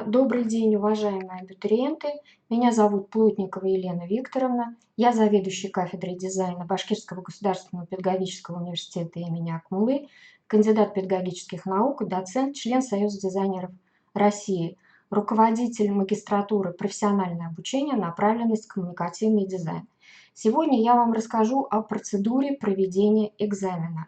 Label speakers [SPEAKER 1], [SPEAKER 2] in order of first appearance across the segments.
[SPEAKER 1] Добрый день, уважаемые абитуриенты. Меня зовут Плотникова Елена Викторовна. Я заведующий кафедрой дизайна Башкирского государственного педагогического университета имени Акмуллы, кандидат педагогических наук, доцент, член Союза дизайнеров России, руководитель магистратуры профессиональное обучение, направленность коммуникативный дизайн. Сегодня я вам расскажу о процедуре проведения экзамена.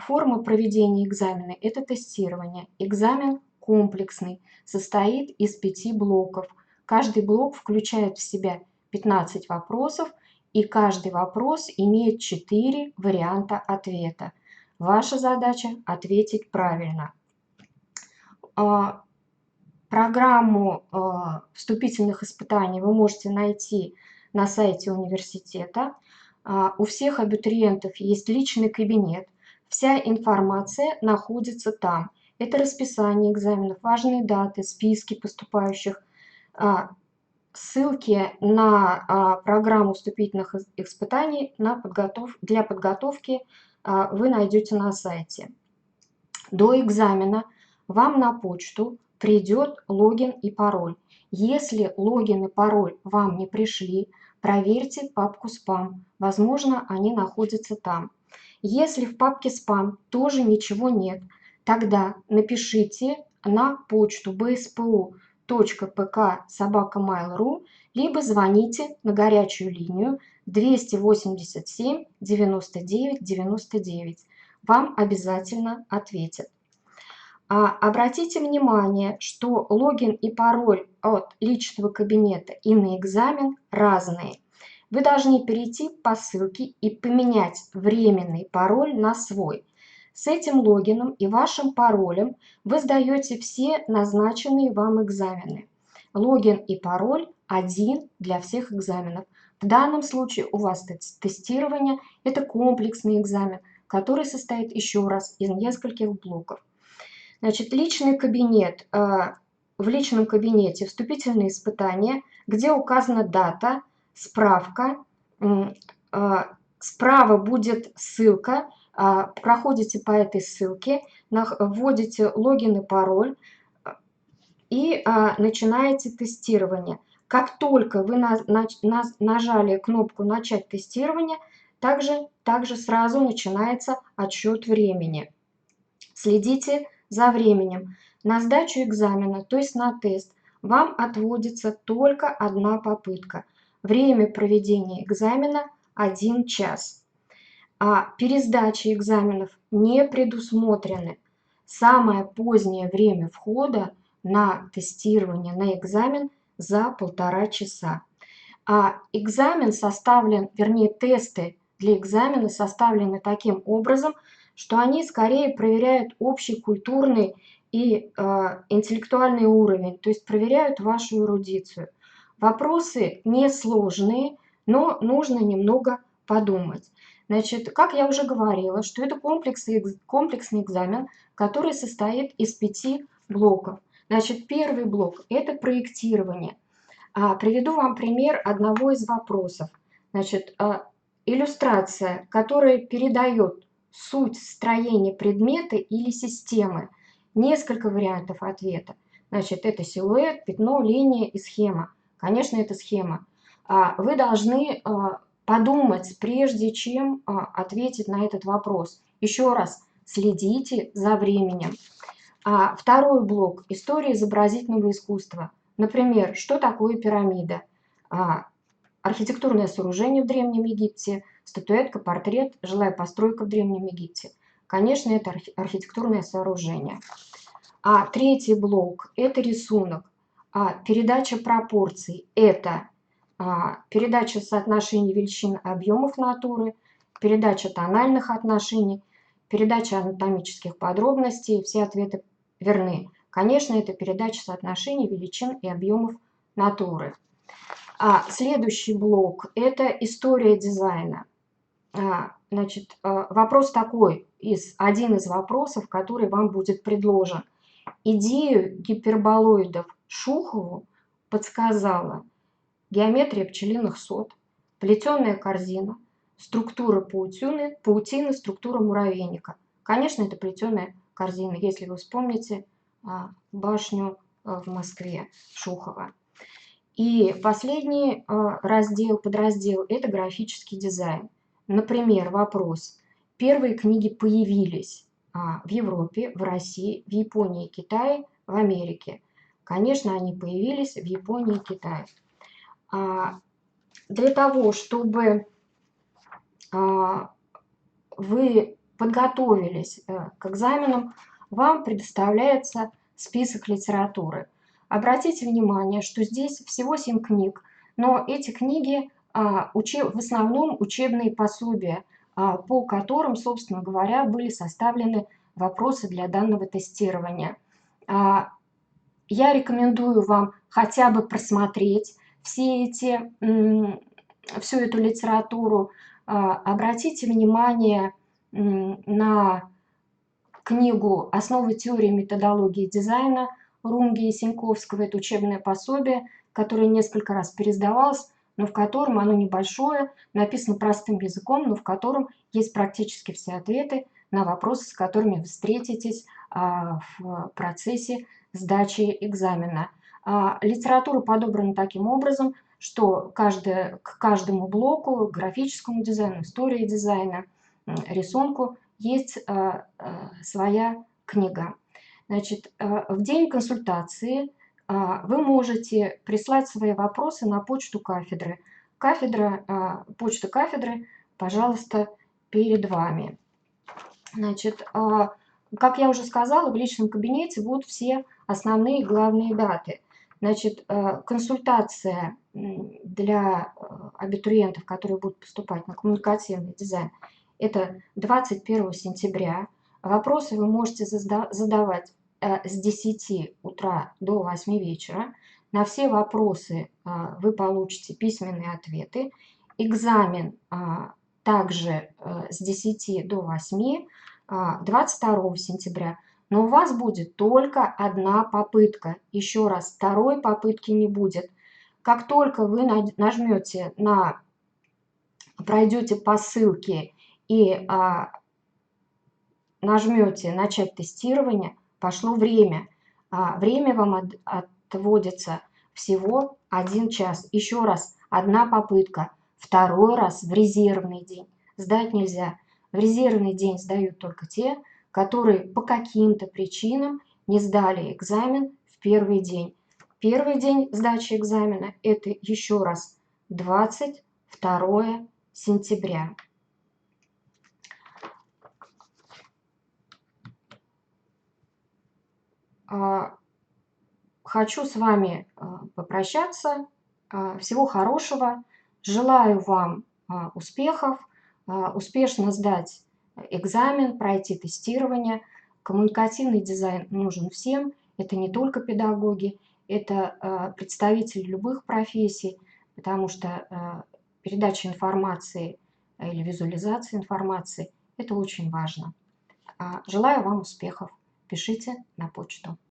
[SPEAKER 1] Форма проведения экзамена – это тестирование. Экзамен комплексный, состоит из 5 блоков. Каждый блок включает в себя 15 вопросов, и каждый вопрос имеет 4 варианта ответа. Ваша задача – ответить правильно. Программу вступительных испытаний вы можете найти на сайте университета. У всех абитуриентов есть личный кабинет. Вся информация находится там. Это расписание экзаменов, важные даты, списки поступающих, ссылки на программу вступительных испытаний для подготовки вы найдете на сайте. До экзамена вам на почту придет логин и пароль. Если логин и пароль вам не пришли, проверьте папку «Спам». Возможно, они находятся там. Если в папке «Спам» тоже ничего нет, тогда напишите на почту bspu.pk@mail.ru либо звоните на горячую линию 287 99 99. Вам обязательно ответят. Обратите внимание, что логин и пароль от личного кабинета и на экзамен разные. Вы должны перейти по ссылке и поменять временный пароль на свой. С этим логином и вашим паролем вы сдаете все назначенные вам экзамены. Логин и пароль один для всех экзаменов. В данном случае у вас тестирование – это комплексный экзамен, который состоит еще раз из нескольких блоков. Значит, личный кабинет. В личном кабинете вступительные испытания, где указана дата, справка. Справа будет ссылка. Проходите по этой ссылке, вводите логин и пароль и начинаете тестирование. Как только вы нажали кнопку «Начать тестирование», также сразу начинается отсчет времени. Следите за временем. На сдачу экзамена, то есть на тест, вам отводится только одна попытка. Время проведения экзамена – 1 час. Пересдачи экзаменов не предусмотрены. Самое позднее время входа на тестирование, на экзамен за 1,5 часа. Экзамен составлен, вернее, тесты для экзамена составлены таким образом, что они скорее проверяют общий культурный и интеллектуальный уровень, то есть проверяют вашу эрудицию. Вопросы несложные, но нужно немного подумать. Значит, как я уже говорила, что это комплексный экзамен, который состоит из 5 блоков. Значит, первый блок – это проектирование. Приведу вам пример одного из вопросов. Значит, иллюстрация, которая передает суть строения предмета или системы. Несколько вариантов ответа. Значит, это силуэт, пятно, линия и схема. Конечно, это схема. Вы должны подумать, прежде чем ответить на этот вопрос. Еще раз, следите за временем. Второй блок – история изобразительного искусства. Например, что такое пирамида? Архитектурное сооружение в Древнем Египте, статуэтка, портрет, жилая постройка в Древнем Египте. Конечно, это архитектурное сооружение. Третий блок – это рисунок. Передача пропорций – это передача соотношений величин и объемов натуры, передача тональных отношений, передача анатомических подробностей. Все ответы верны. Конечно, это передача соотношений величин и объемов натуры. Следующий блок – это история дизайна. Значит, вопрос такой, один из вопросов, который вам будет предложен. Идею гиперболоидов Шухову подсказала геометрия пчелиных сот, плетеная корзина, структура паутины, структура муравейника. Конечно, это плетеная корзина, если вы вспомните башню в Москве, Шухова. И последний подраздел – это графический дизайн. Например, вопрос. Первые книги появились в Европе, в России, в Японии, Китае, в Америке. Конечно, они появились в Японии и Китае. Для того, чтобы вы подготовились к экзаменам, вам предоставляется список литературы. Обратите внимание, что здесь всего 7 книг, но эти книги в основном учебные пособия, по которым, собственно говоря, были составлены вопросы для данного тестирования. Я рекомендую вам хотя бы просмотреть всю эту литературу. Обратите внимание на книгу «Основы теории и методологии дизайна» Рунге и Синьковского. Это учебное пособие, которое несколько раз переиздавалось, но в котором оно небольшое, написано простым языком, но в котором есть практически все ответы на вопросы, с которыми вы встретитесь в процессе сдачи экзамена. Литература подобрана таким образом, что к каждому блоку, графическому дизайну, истории дизайна, рисунку есть своя книга. Значит, в день консультации вы можете прислать свои вопросы на почту кафедры. Почта кафедры, пожалуйста, перед вами. Значит, как я уже сказала, в личном кабинете будут все основные главные даты. Значит, консультация для абитуриентов, которые будут поступать на коммуникативный дизайн, это 21 сентября. Вопросы вы можете задавать с 10 утра до 8 вечера. На все вопросы вы получите письменные ответы. Экзамен также с 10 до 8, 22 сентября. Но у вас будет только одна попытка. Еще раз, второй попытки не будет. Как только вы пройдете по ссылке и нажмете «Начать тестирование», пошло время. Время вам отводится всего 1 час. Еще раз, одна попытка. Второй раз в резервный день. Сдать нельзя. В резервный день сдают только те, которые по каким-то причинам не сдали экзамен в первый день. Первый день сдачи экзамена – это, еще раз, 22 сентября. Хочу с вами попрощаться. Всего хорошего. Желаю вам успехов, успешно сдать экзамен, пройти тестирование. Коммуникативный дизайн нужен всем. Это не только педагоги, это представители любых профессий, потому что передача информации или визуализация информации – это очень важно. Желаю вам успехов. Пишите на почту.